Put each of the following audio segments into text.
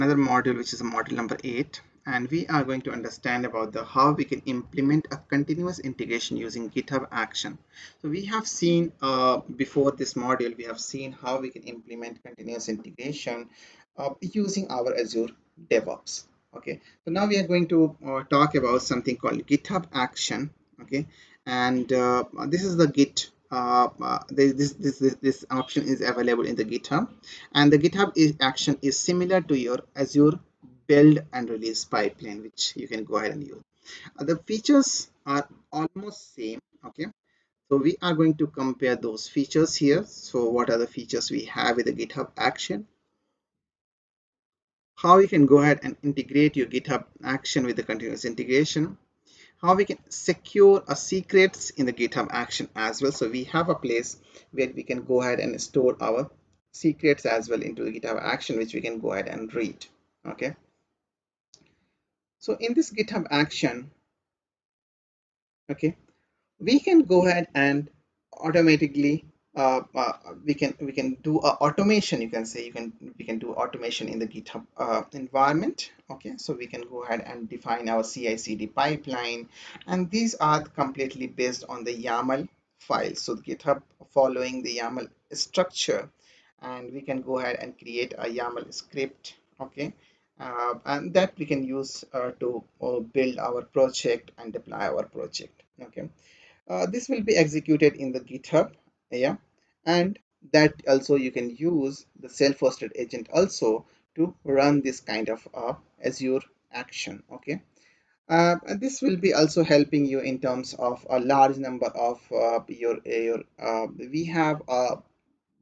another module, which is module number 8, and we are going to understand about the how we can implement a continuous integration using GitHub Action. So we have seen before this module, we have seen how we can implement continuous integration using our Azure DevOps. Okay, so now we are going to talk about something called GitHub Action. Okay, and this is the Git. This option is available in the GitHub, and the GitHub action is similar to your Azure build and release pipeline, which you can go ahead and use. The features are almost same. Okay, so we are going to compare those features here. So what are the features we have with the GitHub action, how you can go ahead and integrate your GitHub action with the continuous integration, how we can secure a secrets in the GitHub action as well. So we have a place where we can go ahead and store our secrets as well into the GitHub action, which we can go ahead and read. Okay, so in this GitHub action, okay, we can go ahead and automatically we can do a automation. You can say we can do automation in the GitHub environment. Okay, so we can go ahead and define our CI/CD pipeline, and these are completely based on the YAML file. So GitHub following the YAML structure, and we can go ahead and create a YAML script. Okay, and that we can use to build our project and deploy our project. Okay, this will be executed in the GitHub, yeah, and that also you can use the self-hosted agent also to run this kind of Azure action. Okay, and this will be also helping you in terms of a large number of your we have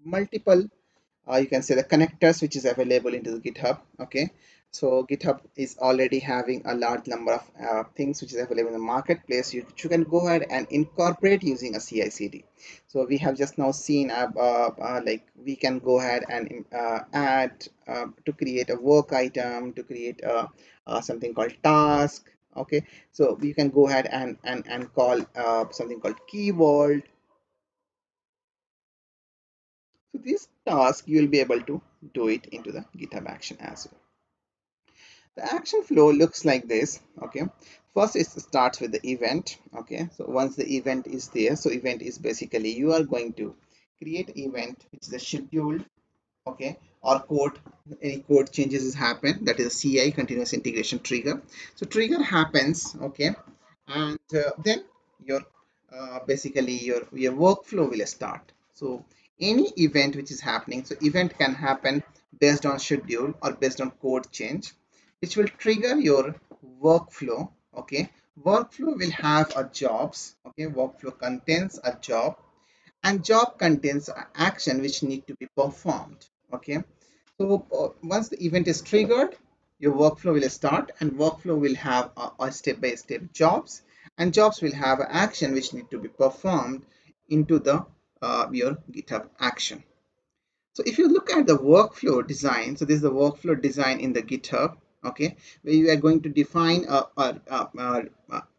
multiple you can say the connectors which is available into the GitHub. Okay, so GitHub is already having a large number of things which is available in the marketplace. You can go ahead and incorporate using a CI/CD. So we have just now seen like we can go ahead and add to create a work item, to create something called task. Okay, so you can go ahead and call something called keyword. So this task you will be able to do it into the GitHub action as well. The action flow looks like this. Okay, first it starts with the event. Okay, so once the event is there, so event is basically you are going to create event which is the scheduled. Okay, or code, any code changes has happened, that is a CI, continuous integration trigger. So trigger happens. Okay, and then your basically your workflow will start. So any event which is happening, so event can happen based on schedule or based on code change, which will trigger your workflow. Okay, workflow will have a jobs. Okay, workflow contains a job, and job contains action which need to be performed. Okay, so once the event is triggered, your workflow will start, and workflow will have a step-by-step jobs, and jobs will have action which need to be performed into the your GitHub action. So if you look at the workflow design, so this is the workflow design in the GitHub. Okay, where you are going to define a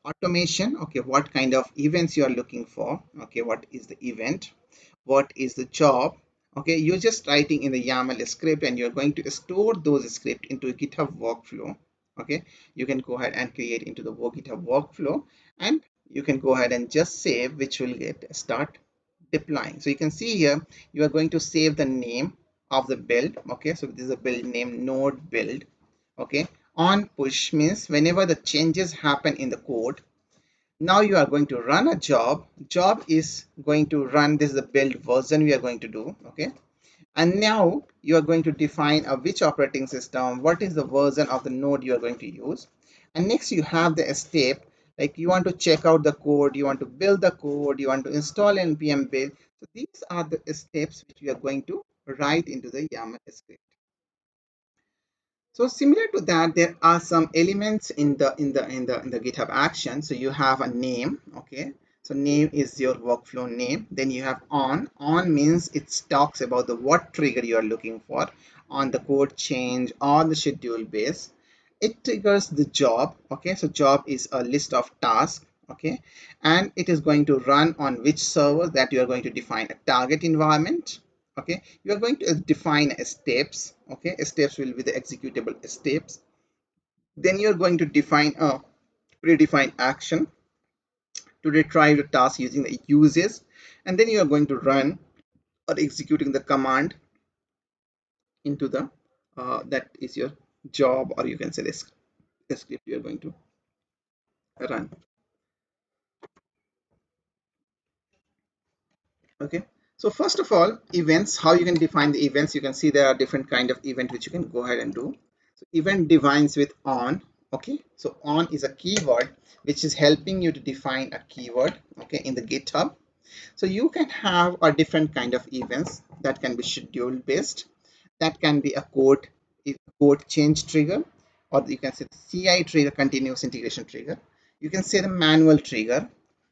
automation. Okay, what kind of events you are looking for. Okay, what is the event, what is the job. Okay, you're just writing in the YAML script, and you're going to store those script into a GitHub workflow. Okay, you can go ahead and create into the GitHub workflow, and you can go ahead and just save, which will get start deploying. So you can see here you are going to save the name of the build. Okay, so this is a build name node build. Okay, on push means whenever the changes happen in the code, now you are going to run a job is going to run. This is the build version we are going to do. Okay, and now you are going to define which operating system, what is the version of the node you are going to use. And next you have the step, like you want to check out the code, you want to build the code, you want to install npm build. So these are the steps which we are going to write into the YAML script. So similar to that, there are some elements in the GitHub action. So you have a name. Okay, so name is your workflow name. Then you have on means it talks about the what trigger you are looking for on the code change or the schedule base. It triggers the job. Okay, so job is a list of tasks. Okay, and it is going to run on which server, that you are going to define a target environment. Okay, you are going to define steps. Okay, steps will be the executable steps. Then you're going to define a predefined action to retrieve the task using the uses, and then you are going to run or executing the command into the that is your job, or you can say this script you are going to run. Okay, so first of all, events, how you can define the events. You can see there are different kind of event which you can go ahead and do. So event defines with on. Okay, so on is a keyword which is helping you to define a keyword, okay, in the GitHub. So you can have a different kind of events that can be schedule based, that can be a code change trigger, or you can say the CI trigger, continuous integration trigger. You can say the manual trigger.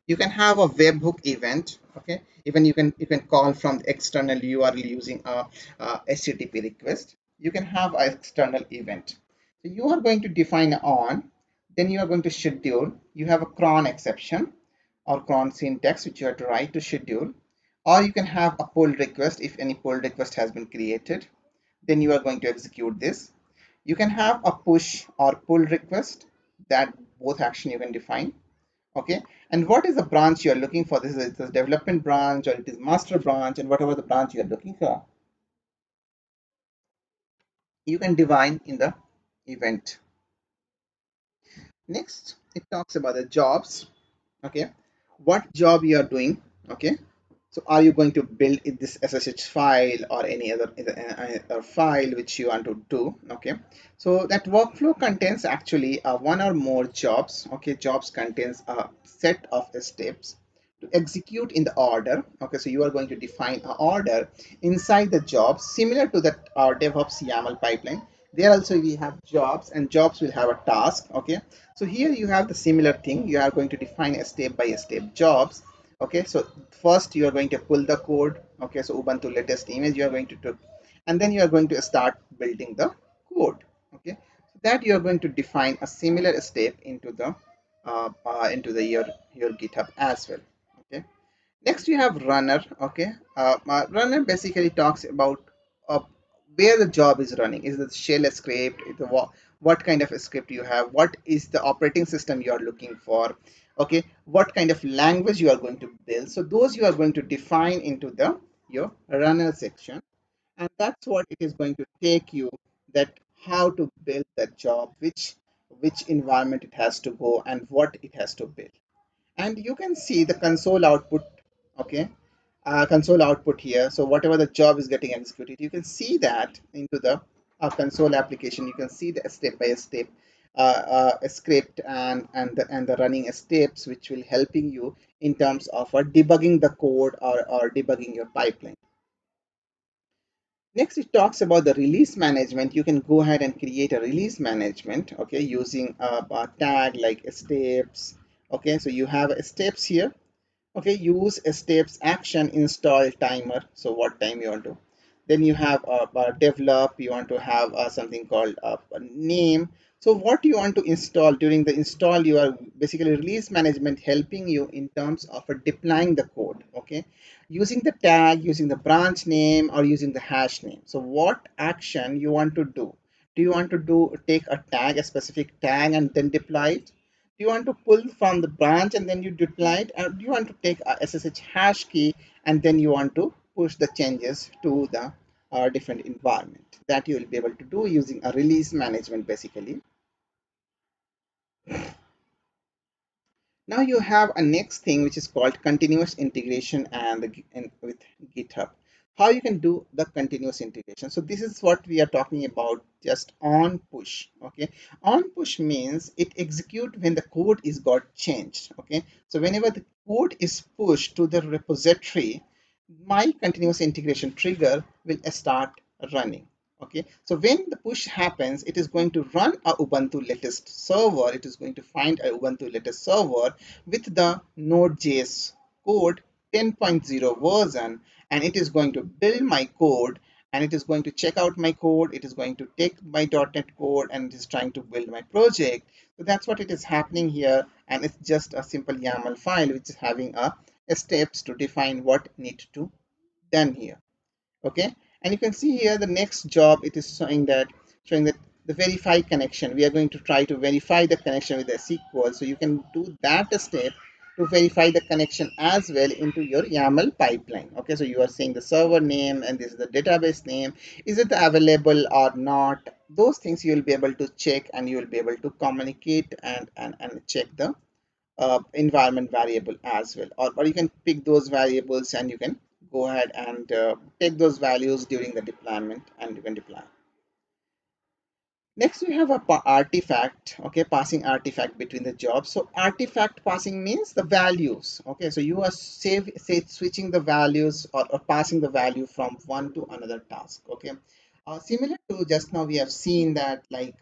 You can have a webhook event. Okay, even you can call from the external URL using a HTTP request. You can have an external event. So you are going to define on, then you are going to schedule. You have a cron exception or cron syntax which you have to write to schedule, or you can have a pull request if any pull request has been created. Then you are going to execute this. You can have a push or pull request, that both action you can define. Okay, and what is the branch you are looking for? This is the development branch, or it is master branch, and whatever the branch you are looking for, you can define in the event. Next, it talks about the jobs. Okay, what job you are doing. Okay, so are you going to build this SSH file or any other file which you want to do? Okay, so that workflow contains actually one or more jobs. Okay, jobs contains a set of steps to execute in the order. Okay, so you are going to define an order inside the job similar to that our DevOps YAML pipeline. There also we have jobs, and jobs will have a task. Okay, so here you have the similar thing. You are going to define a step by step jobs. Okay, so first you are going to pull the code. Okay, so Ubuntu latest image you are going to do, and then you are going to start building the code. Okay, so that you are going to define a similar step into the your GitHub as well. Okay, next you have runner. Okay, runner basically talks about uh, where the job is running. Is the shell script? Is the what kind of a script you have? What is the operating system you are looking for? Okay, what kind of language you are going to build? So those you are going to define into the your runner section, and that's what it is going to take you, that how to build that job, which environment it has to go, and what it has to build. And you can see the console output. Okay, console output here. So whatever the job is getting executed, you can see that into the console application. You can see the step by step script, and the running steps which will helping you in terms of debugging the code, or debugging your pipeline. Next, it talks about the release management. You can go ahead and create a release management, okay, using a tag like steps. Okay, so you have steps here. Okay, use steps action install timer. So what time you want to? Then you have develop. You want to have something called a name. So what you want to install, during the install, you are basically release management helping you in terms of deploying the code. Okay, using the tag, using the branch name, or using the hash name. So what action you want to do? Do you want to take a tag, a specific tag, and then deploy it? Do you want to pull from the branch and then you deploy it? Or do you want to take a SSH hash key and then you want to push the changes to the different environment? That you will be able to do using a release management basically. Now you have a next thing which is called continuous integration with GitHub. How you can do the continuous integration. So this is what we are talking about, just on push. Okay, on push means it execute when the code is got changed. Okay, so whenever the code is pushed to the repository, my continuous integration trigger will start running. Okay, so when the push happens, it is going to run a Ubuntu latest server. It is going to find a Ubuntu latest server with the Node.js code 10.0 version, and it is going to build my code, and it is going to check out my code. It is going to take my .NET code, and it is trying to build my project. So that's what it is happening here, and it's just a simple YAML file which is having a steps to define what need to done here. Okay, And you can see here the next job, it is showing that the verify connection. We are going to try to verify the connection with the SQL. So you can do that step to verify the connection as well into your YAML pipeline. Okay, so you are saying the server name and this is the database name. Is it available or not? Those things you will be able to check, and you will be able to communicate and check the environment variable as well, or you can pick those variables and you can go ahead and take those values during the deployment and you can deploy. Next, we have a artifact, okay, passing artifact between the jobs. So artifact passing means the values, okay, so you are switching the values, or passing the value from one to another task, okay. Similar to just now, we have seen that like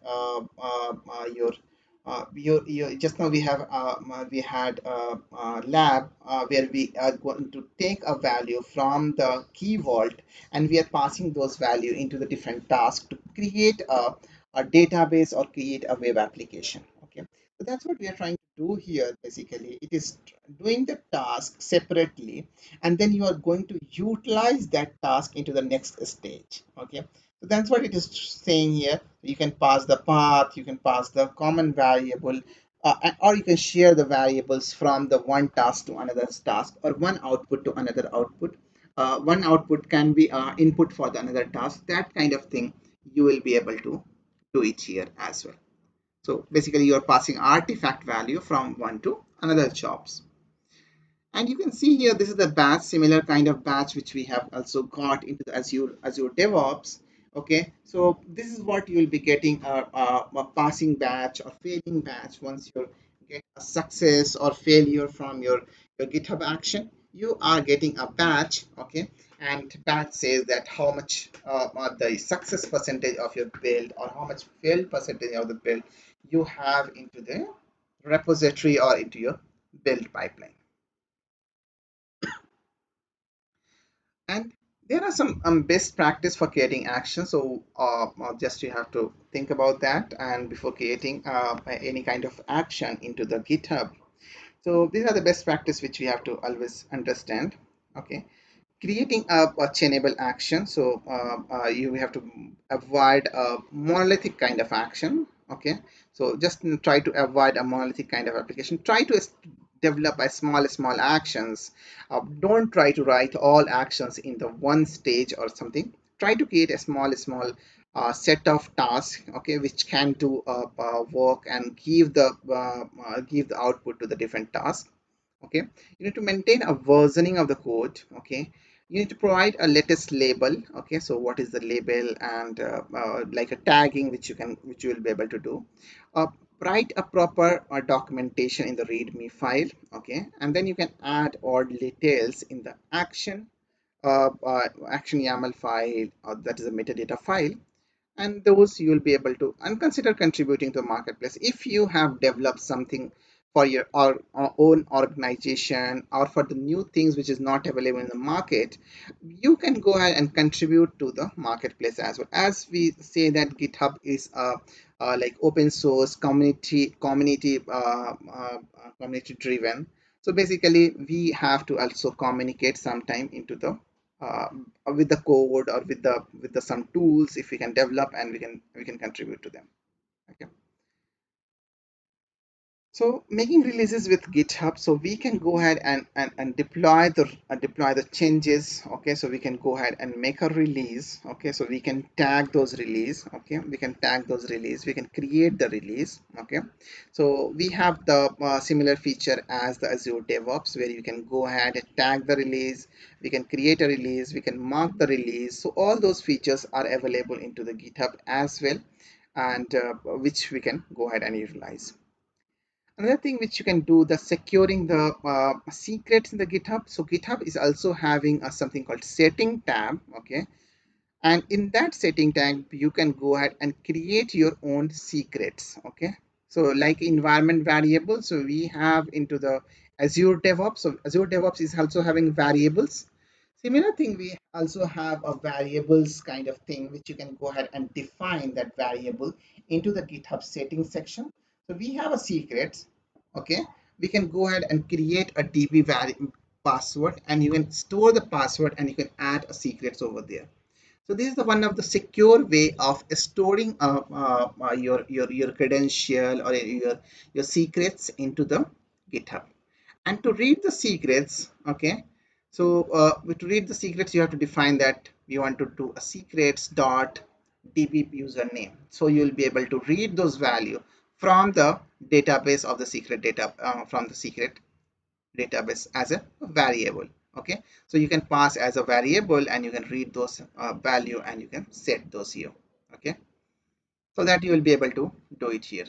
your just now we had a lab where we are going to take a value from the key vault, and we are passing those value into the different tasks to create a database or create a web application. Okay, so that's what we are trying to do here. Basically, it is doing the task separately, and then you are going to utilize that task into the next stage. Okay, so that's what it is saying here. You can pass the path, you can pass the common variable, or you can share the variables from the one task to another task, or one output to another output. One output can be input for the another task. That kind of thing you will be able to do it here as well. So basically, you're passing artifact value from one to another jobs. And you can see here, this is the batch, similar kind of batch which we have also got into the Azure DevOps. Okay, so this is what you will be getting a passing batch or failing batch. Once you get a success or failure from your GitHub action, you are getting a batch. Okay, and batch says that how much the success percentage of your build or how much failed percentage of the build you have into the repository or into your build pipeline. And there are some best practice for creating action. So just you have to think about that, and before creating any kind of action into the GitHub. So these are the best practice which we have to always understand. Okay, creating a chainable action. So you have to avoid a monolithic kind of action. Okay, so just try to avoid a monolithic kind of application. Try to develop a small actions. Don't try to write all actions in the one stage or something. Try to create a small set of tasks, okay, which can do work and give the output to the different tasks. Okay, you need to maintain a versioning of the code. Okay, you need to provide a latest label. Okay, so what is the label, and like a tagging which you will be able to do. uh, Write a proper documentation in the readme file. Okay, and then you can add all details in the action YAML file, that is a metadata file, and those you will be able to and consider contributing to the marketplace. If you have developed something for your own organization, or for the new things which is not available in the market, you can go ahead and contribute to the marketplace as well. As we say that GitHub is like open source community driven. So basically we have to also communicate sometime into the uh, with the code, or with the some tools if we can develop, and we can contribute to them. Okay, so making releases with GitHub, so we can go ahead and deploy the changes. Okay, so we can go ahead and make a release. Okay, so we can tag those release. Okay, we can tag those release, we can create the release. Okay, so we have the similar feature as the Azure DevOps, where you can go ahead and tag the release, we can create a release, we can mark the release. So all those features are available into the GitHub as well, and which we can go ahead and utilize. Another thing which you can do, the securing the secrets in the GitHub. So GitHub is also having a something called setting tab. Okay, and in that setting tab you can go ahead and create your own secrets. Okay, so like environment variables, so we have into the Azure DevOps. So Azure DevOps is also having variables. Similar thing, we also have a variables kind of thing which you can go ahead and define that variable into the GitHub settings section. So we have a secrets. Okay, we can go ahead and create a db password, and you can store the password and you can add a secrets over there. So this is the one of the secure way of storing your credential or your secrets into the GitHub. And to read the secrets, okay, so to read the secrets, you have to define that you want to do a secrets dot db username. So you will be able to read those value from the database of the secret data from the secret database as a variable. Okay, so you can pass as a variable and you can read those value and you can set those here. Okay, so that you will be able to do it here.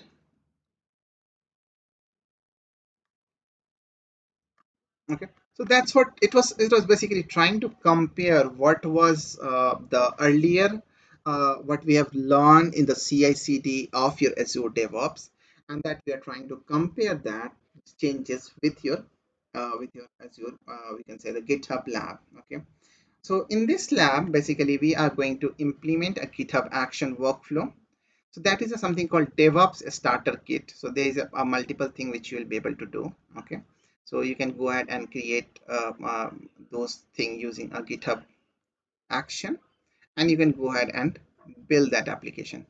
Okay, so that's what it was. It was basically trying to compare what was the earlier what we have learned in the CI/CD of your Azure DevOps, and that we are trying to compare that changes with your Azure we can say the GitHub lab. Okay, so in this lab basically we are going to implement a GitHub action workflow. So that is something called DevOps starter kit. So there is a multiple thing which you will be able to do. Okay, so you can go ahead and create those things using a GitHub action, and you can go ahead and build that application.